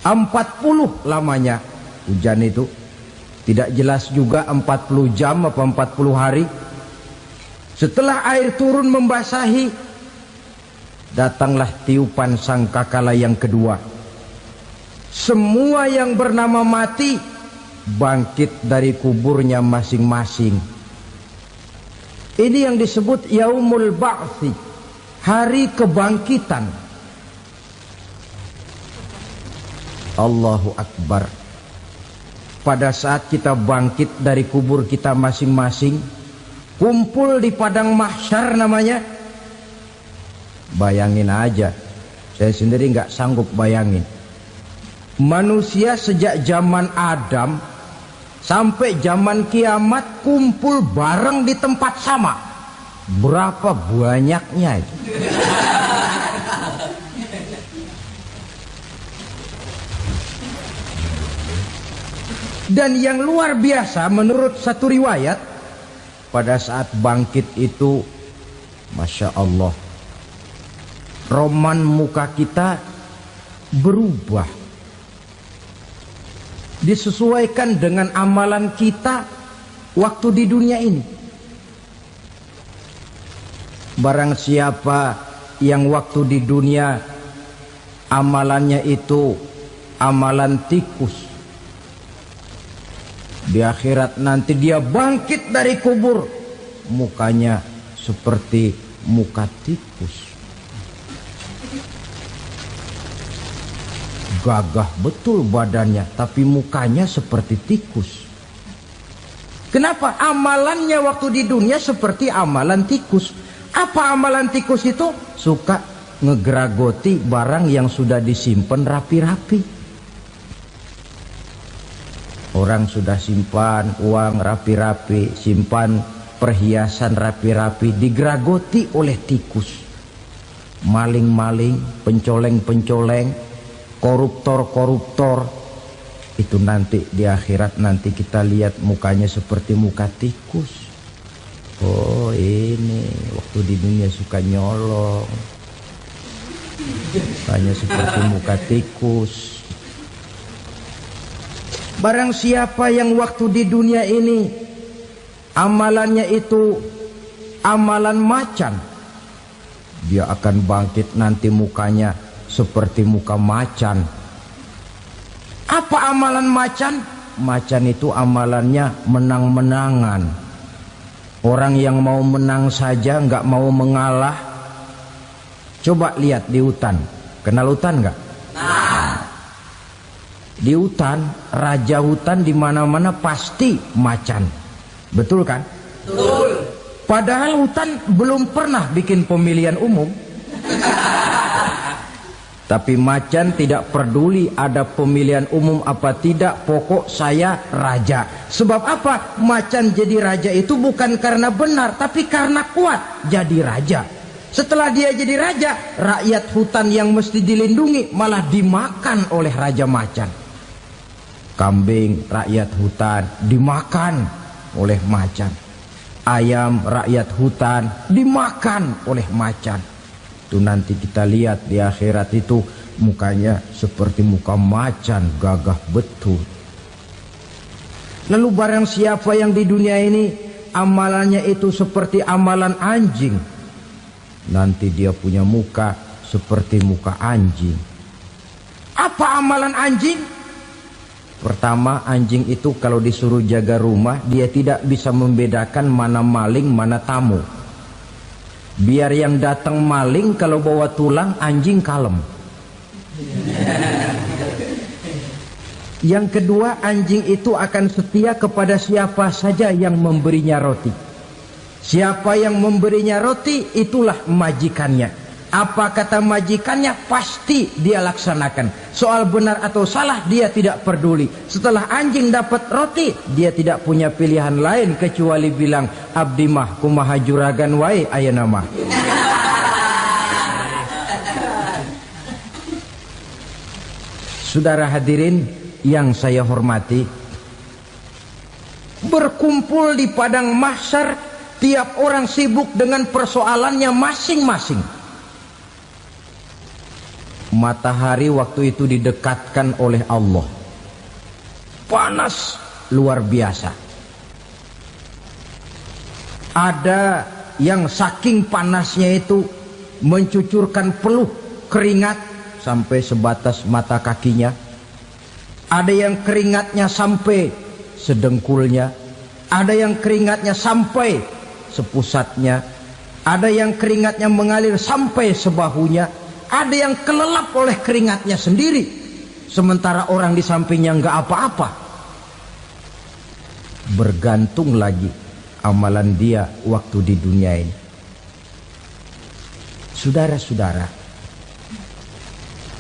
40 lamanya hujan itu. Tidak jelas juga 40 jam apa 40 hari. Setelah air turun membasahi, datanglah tiupan sangkakala yang kedua. Semua yang bernama mati bangkit dari kuburnya masing-masing. Ini yang disebut Yaumul Ba'thi, hari kebangkitan. Allahu Akbar. Pada saat kita bangkit dari kubur kita masing-masing, kumpul di padang mahsyar namanya. Bayangin aja, saya sendiri nggak sanggup bayangin. Manusia sejak zaman Adam sampai zaman kiamat kumpul bareng di tempat sama. Berapa banyaknya itu? Dan yang luar biasa menurut satu riwayat, pada saat bangkit itu, Masya Allah, roman muka kita berubah, disesuaikan dengan amalan kita waktu di dunia ini. Barang siapa yang waktu di dunia amalannya itu amalan tikus, di akhirat nanti dia bangkit dari kubur, mukanya seperti muka tikus. Gagah betul badannya, tapi mukanya seperti tikus. Kenapa? Amalannya waktu di dunia seperti amalan tikus. Apa amalan tikus itu? Suka ngegeragoti barang yang sudah disimpan rapi-rapi. Orang sudah simpan uang rapi-rapi, simpan perhiasan rapi-rapi, digeragoti oleh tikus. Maling-maling, pencoleng-pencoleng, koruptor-koruptor. Itu nanti di akhirat nanti kita lihat mukanya seperti muka tikus. Oh ini waktu di dunia suka nyolong, mukanya seperti muka tikus. Barang siapa yang waktu di dunia ini amalannya itu amalan macan, dia akan bangkit nanti mukanya seperti muka macan. Apa amalan macan? Macan itu amalannya menang-menangan. Orang yang mau menang saja nggak mau mengalah. Coba lihat di hutan. Kenal hutan nggak? Di hutan, raja hutan di mana-mana pasti macan. Betul kan? Betul. Padahal hutan belum pernah bikin pemilihan umum. Tapi macan tidak peduli ada pemilihan umum apa tidak, pokok saya raja. Sebab apa? Macan jadi raja itu bukan karena benar, tapi karena kuat jadi raja. Setelah dia jadi raja, rakyat hutan yang mesti dilindungi malah dimakan oleh raja macan. Kambing rakyat hutan dimakan oleh macan. Ayam rakyat hutan dimakan oleh macan. Itu nanti kita lihat di akhirat itu mukanya seperti muka macan, gagah betul. Lalu barang siapa yang di dunia ini amalannya itu seperti amalan anjing, nanti dia punya muka seperti muka anjing. Apa amalan anjing? Pertama, anjing itu kalau disuruh jaga rumah, dia tidak bisa membedakan mana maling, mana tamu. Biar yang datang maling, kalau bawa tulang, anjing kalem. Yang kedua, anjing itu akan setia kepada siapa saja yang memberinya roti. Siapa yang memberinya roti, itulah majikannya. Apa kata majikannya, pasti dia laksanakan. Soal benar atau salah, dia tidak peduli. Setelah anjing dapat roti, dia tidak punya pilihan lain kecuali bilang, abdi mah kumaha juragan wae ayeuna mah. Saudara hadirin yang saya hormati, berkumpul di padang mahsyar, tiap orang sibuk dengan persoalannya masing-masing. Matahari waktu itu didekatkan oleh Allah. Panas luar biasa. Ada yang saking panasnya itu mencucurkan peluh keringat sampai sebatas mata kakinya. Ada yang keringatnya sampai sedengkulnya. Ada yang keringatnya sampai sepusatnya. Ada yang keringatnya mengalir sampai sebahunya. Ada yang kelelap oleh keringatnya sendiri, sementara orang di sampingnya nggak apa-apa. Bergantung lagi amalan dia waktu di dunia ini. Saudara-saudara,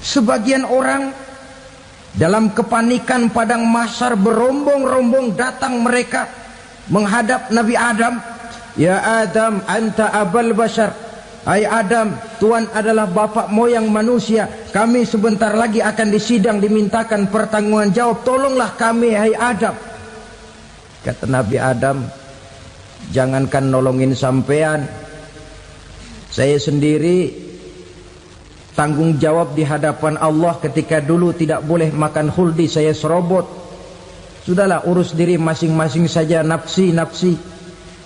sebagian orang dalam kepanikan padang mahsyar berombong-rombong datang mereka menghadap Nabi Adam. Ya Adam, anta abal bashar. Hai Adam, Tuhan adalah bapak moyang manusia. Kami sebentar lagi akan disidang, dimintakan pertanggungan jawab. Tolonglah kami, hai Adam. Kata Nabi Adam, jangankan nolongin sampean, saya sendiri tanggung jawab di hadapan Allah ketika dulu tidak boleh makan khuldi, saya serobot. Sudahlah, urus diri masing-masing saja, nafsi.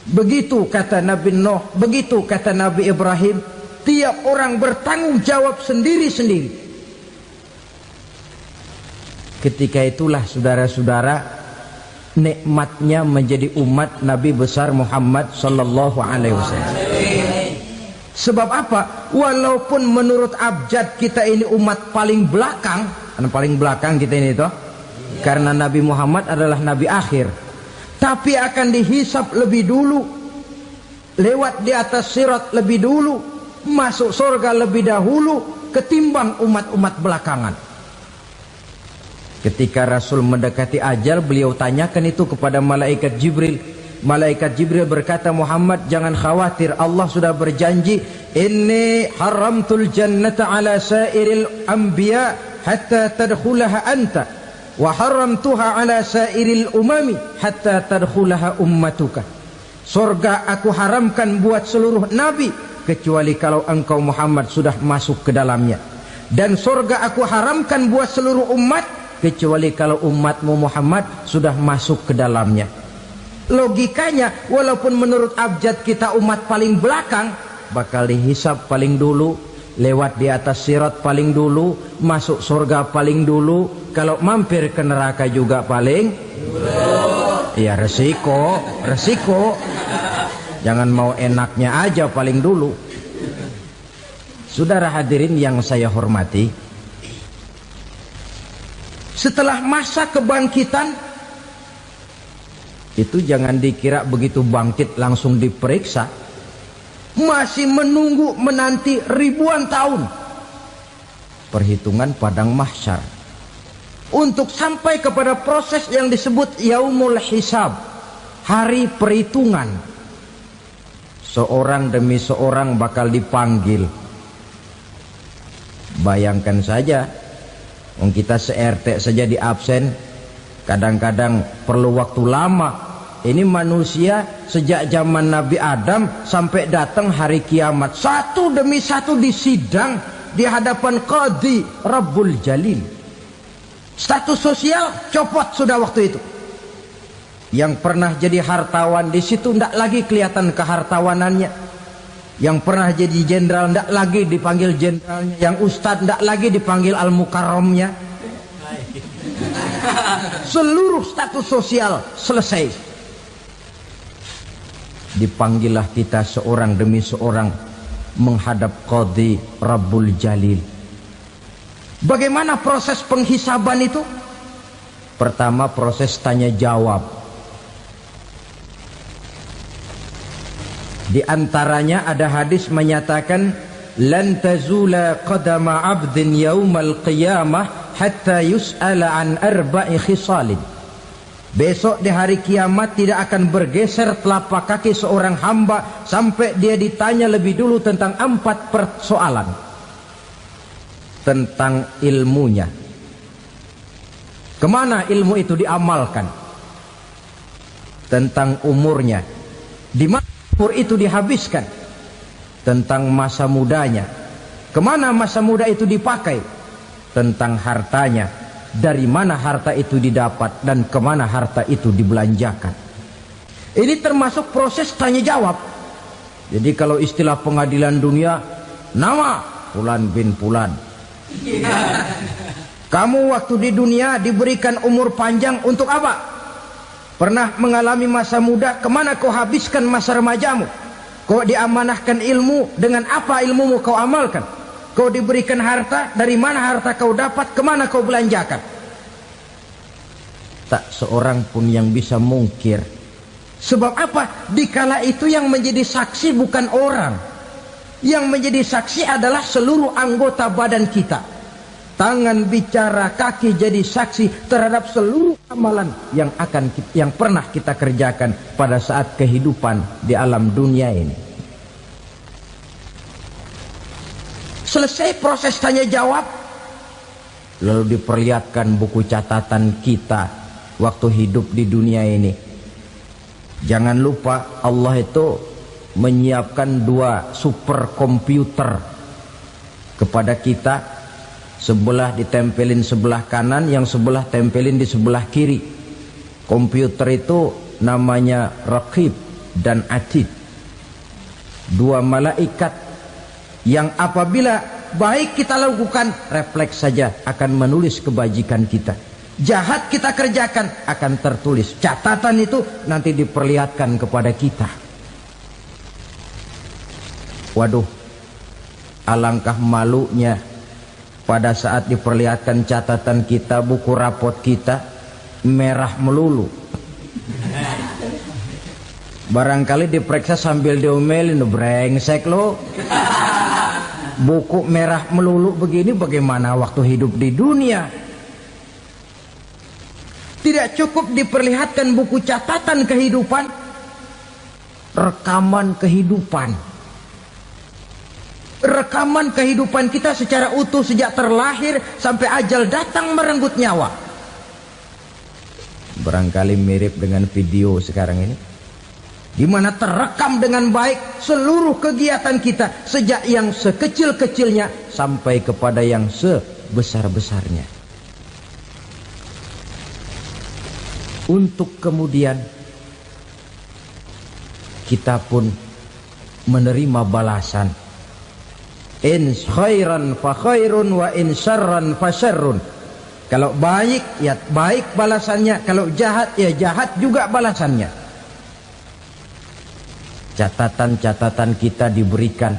Begitu kata Nabi Nuh, begitu kata Nabi Ibrahim. Tiap orang bertanggung jawab sendiri-sendiri. Ketika itulah saudara-saudara, nikmatnya menjadi umat Nabi besar Muhammad sallallahu alaihi wasallam. Sebab apa? Walaupun menurut abjad kita ini umat paling belakang, paling belakang kita ini toh, karena Nabi Muhammad adalah Nabi akhir, tapi akan dihisap lebih dulu, lewat di atas sirat lebih dulu, masuk surga lebih dahulu ketimbang umat-umat belakangan. Ketika Rasul mendekati ajal, beliau tanyakan itu kepada malaikat Jibril. Malaikat Jibril berkata, Muhammad jangan khawatir, Allah sudah berjanji, inni haramtul jannata ala sairil anbiya hatta tadkhulaha anta wa haramtuha ala sairil umami hatta tadkhulaha ummatuka. Surga aku haramkan buat seluruh nabi kecuali kalau engkau Muhammad sudah masuk ke dalamnya, dan surga aku haramkan buat seluruh umat kecuali kalau umatmu Muhammad sudah masuk ke dalamnya. Logikanya, walaupun menurut abjad kita umat paling belakang, bakal dihisap paling dulu, lewat di atas sirat paling dulu, masuk surga paling dulu, kalau mampir ke neraka juga paling dulu. Ya resiko. Jangan mau enaknya aja paling dulu. Saudara hadirin yang saya hormati, setelah masa kebangkitan itu jangan dikira begitu bangkit langsung diperiksa. Masih menunggu menanti ribuan tahun perhitungan padang mahsyar untuk sampai kepada proses yang disebut yaumul hisab, hari perhitungan. Seorang demi seorang bakal dipanggil. Bayangkan saja, kita se-RT saja di absen, kadang-kadang perlu waktu lama. Ini manusia sejak zaman Nabi Adam sampai datang hari kiamat, satu demi satu disidang di hadapan Qadhi Rabbul Jalil. Status sosial copot sudah waktu itu. Yang pernah jadi hartawan di situ tidak lagi kelihatan kehartawanannya. Yang pernah jadi jenderal tidak lagi dipanggil jenderalnya. Yang ustadz tidak lagi dipanggil al-mukarramnya. Seluruh status sosial selesai. Dipanggillah kita seorang demi seorang menghadap Qadhi Rabbul Jalil. Bagaimana proses penghisaban itu? Pertama, proses tanya jawab. Di antaranya ada hadis menyatakan, lan tazula qadama 'abdin yaumal qiyamah hatta yus'ala an arba'i khisalin. Besok di hari kiamat tidak akan bergeser telapak kaki seorang hamba sampai dia ditanya lebih dulu tentang 4 persoalan. Tentang ilmunya. Kemana ilmu itu diamalkan? Tentang umurnya. Di mana umur itu dihabiskan? Tentang masa mudanya. Kemana masa muda itu dipakai? tentang hartanya, dari mana harta itu didapat dan kemana harta itu dibelanjakan. Ini termasuk proses tanya jawab. Jadi kalau istilah pengadilan dunia, nama Fulan bin Fulan. Kamu waktu di dunia diberikan umur panjang untuk apa? Pernah mengalami masa muda, kemana kau habiskan masa remajamu? Kau diamanahkan ilmu, dengan apa ilmumu kau amalkan? Kau diberikan harta, dari mana harta kau dapat, kemana kau belanjakan? Tak seorang pun yang bisa mungkir. Sebab apa? Dikala itu yang menjadi saksi bukan orang. Yang menjadi saksi adalah seluruh anggota badan kita. Tangan bicara, kaki jadi saksi terhadap seluruh amalan yang pernah kita kerjakan pada saat kehidupan di alam dunia ini. Selesai proses tanya jawab, lalu diperlihatkan buku catatan kita waktu hidup di dunia ini. Jangan lupa Allah itu menyiapkan 2 superkomputer kepada kita. Sebelah ditempelin sebelah kanan, yang sebelah tempelin di sebelah kiri. Komputer itu namanya Raqib dan Atid. 2 malaikat yang apabila baik kita lakukan, refleks saja akan menulis kebajikan kita. Jahat kita kerjakan akan tertulis. Catatan itu nanti diperlihatkan kepada kita. Waduh, alangkah malunya pada saat diperlihatkan catatan kita, buku rapot kita merah melulu. Barangkali diperiksa sambil diomelin, brengsek lo. Buku merah melulu begini, bagaimana waktu hidup di dunia? Tidak cukup diperlihatkan buku catatan kehidupan, rekaman kehidupan. Rekaman kehidupan kita secara utuh sejak terlahir sampai ajal datang merenggut nyawa. Barangkali mirip dengan video sekarang ini, di mana terekam dengan baik seluruh kegiatan kita, sejak yang sekecil-kecilnya sampai kepada yang sebesar-besarnya. Untuk kemudian kita pun menerima balasan. In khairan fa khairun wa in syarran fa syarrun. Kalau baik ya baik balasannya, kalau jahat ya jahat juga balasannya. Catatan-catatan kita diberikan.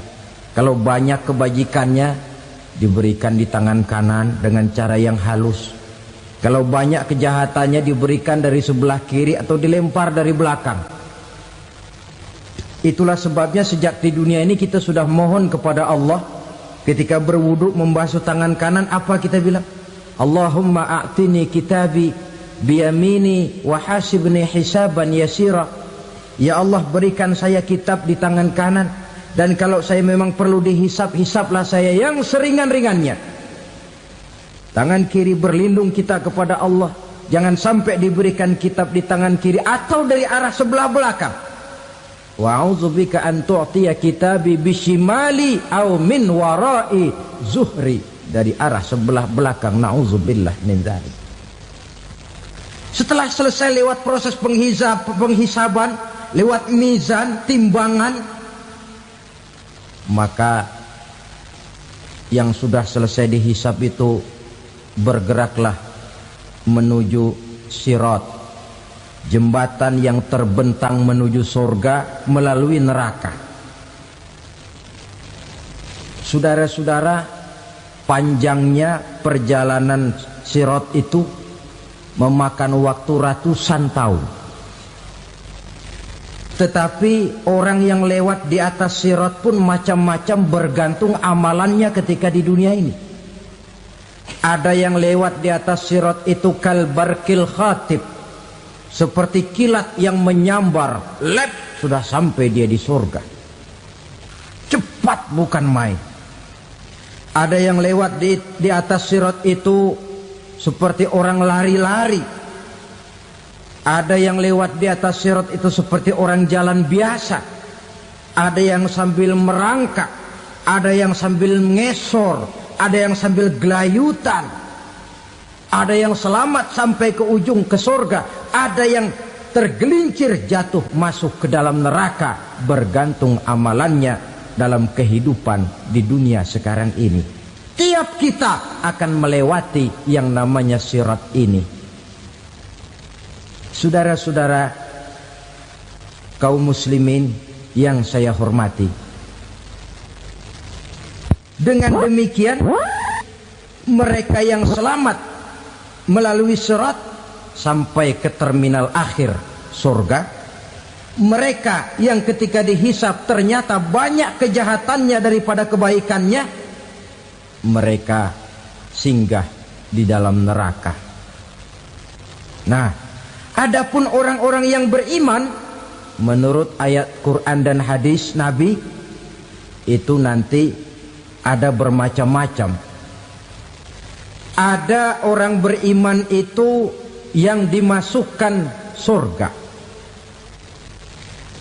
Kalau banyak kebajikannya diberikan di tangan kanan dengan cara yang halus. Kalau banyak kejahatannya diberikan dari sebelah kiri atau dilempar dari belakang. Itulah sebabnya sejak di dunia ini kita sudah mohon kepada Allah. Ketika berwudu membasuh tangan kanan, apa kita bilang? Allahumma a'tini kitabi biyamini wa hasibni hisaban yasira. Ya Allah, berikan saya kitab di tangan kanan, dan kalau saya memang perlu dihisap, hisaplah saya yang seringan-ringannya. Tangan kiri berlindung kita kepada Allah, jangan sampai diberikan kitab di tangan kiri atau dari arah sebelah belakang. Wa a'udzubika an tu'tiya kitabi bishimali aw min wara'i zuhri, dari arah sebelah belakang. Na'udzubillah min dzalik. Setelah selesai lewat proses penghisaban, lewat mizan, timbangan, maka yang sudah selesai dihisab itu bergeraklah menuju sirat, jembatan yang terbentang menuju surga melalui neraka. Saudara-saudara, panjangnya perjalanan sirat itu memakan waktu ratusan tahun. Tetapi orang yang lewat di atas sirat pun macam-macam, bergantung amalannya ketika di dunia ini. Ada yang lewat di atas sirat itu kal barkil khatib, seperti kilat yang menyambar, lep, sudah sampai dia di surga. Cepat bukan main. Ada yang lewat di atas sirat itu seperti orang lari-lari. Ada yang lewat di atas sirat itu seperti orang jalan biasa. Ada yang sambil merangkak, ada yang sambil ngesor, ada yang sambil gelayutan, ada yang selamat sampai ke ujung ke surga, ada yang tergelincir jatuh masuk ke dalam neraka, bergantung amalannya dalam kehidupan di dunia sekarang ini. Tiap kita akan melewati yang namanya sirat ini. Saudara-saudara kaum muslimin yang saya hormati, dengan demikian mereka yang selamat melalui sirat sampai ke terminal akhir surga, mereka yang ketika dihisab ternyata banyak kejahatannya daripada kebaikannya, mereka singgah di dalam neraka. Nah, adapun orang-orang yang beriman menurut ayat Quran dan hadis Nabi itu nanti ada bermacam-macam. Ada orang beriman itu yang dimasukkan surga.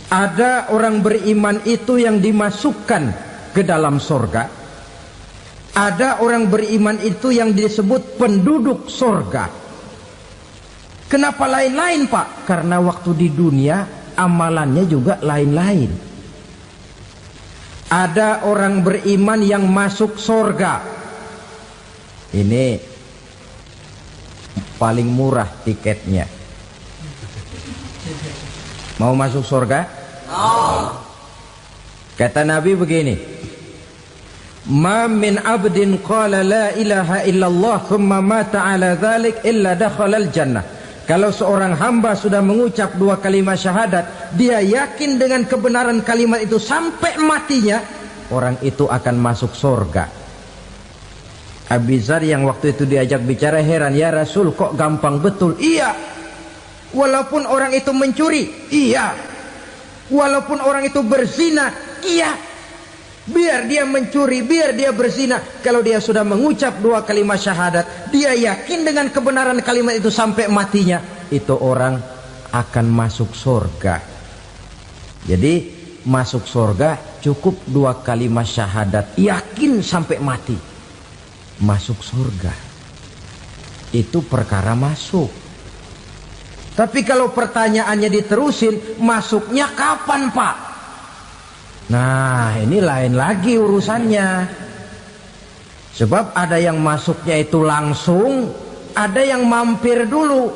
Ada orang beriman itu yang dimasukkan ke dalam surga. Ada orang beriman itu yang disebut penduduk surga. Kenapa lain-lain, Pak? Karena waktu di dunia amalannya juga lain-lain. Ada orang beriman yang masuk surga. Ini paling murah tiketnya. Mau masuk surga? Kata Nabi begini, ma min abdin qala la ilaha illallah thumma mata ala dhalik illa dakhalal jannah. Kalau seorang hamba sudah mengucap dua kalimat syahadat, dia yakin dengan kebenaran kalimat itu sampai matinya, orang itu akan masuk surga. Abi Dzar yang waktu itu diajak bicara heran, ya Rasul kok gampang betul? Iya, walaupun orang itu mencuri, iya, walaupun orang itu berzina, iya. Biar dia mencuri, biar dia berzina, kalau dia sudah mengucap dua kalimat syahadat, dia yakin dengan kebenaran kalimat itu sampai matinya, itu orang akan masuk surga. Jadi masuk surga cukup dua kalimat syahadat, yakin sampai mati, masuk surga. Itu perkara masuk. Tapi kalau pertanyaannya diterusin, masuknya kapan, Pak? Nah, ini lain lagi urusannya. Sebab ada yang masuknya itu langsung, ada yang mampir dulu.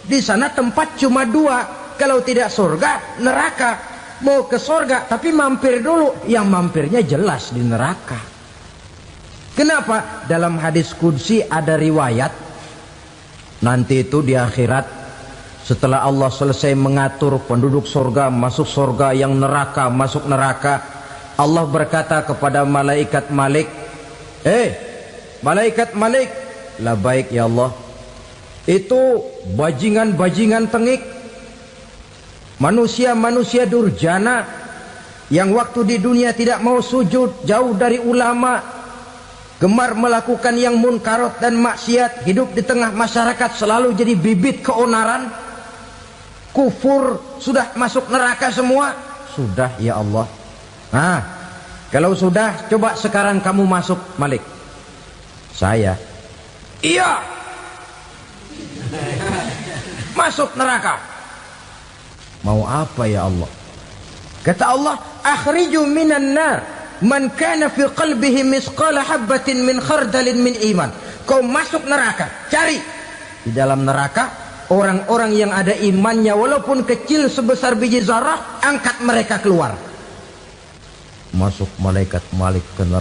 Di sana tempat cuma dua, kalau tidak surga, neraka. Mau ke surga tapi mampir dulu, yang mampirnya jelas di neraka. Kenapa? Dalam hadis qudsi ada riwayat, nanti itu di akhirat, setelah Allah selesai mengatur penduduk surga masuk surga, yang neraka masuk neraka, Allah berkata kepada malaikat Malik, malaikat Malik, labaik ya Allah, itu bajingan-bajingan tengik, manusia-manusia durjana yang waktu di dunia tidak mau sujud, jauh dari ulama, gemar melakukan yang munkarat dan maksiat, hidup di tengah masyarakat selalu jadi bibit keonaran, kufur, sudah masuk neraka semua. Sudah ya Allah. Nah, kalau sudah, coba sekarang kamu masuk, Malik. Saya, iya, masuk neraka. Mau apa ya Allah? Kata Allah, akhriju minan nar man kana fi qalbihi misqala habatin min khardalin min iman. Kau masuk neraka, cari di dalam neraka orang-orang yang ada imannya walaupun kecil sebesar biji zarah, angkat mereka keluar. Masuk malaikat Malik ke neraka.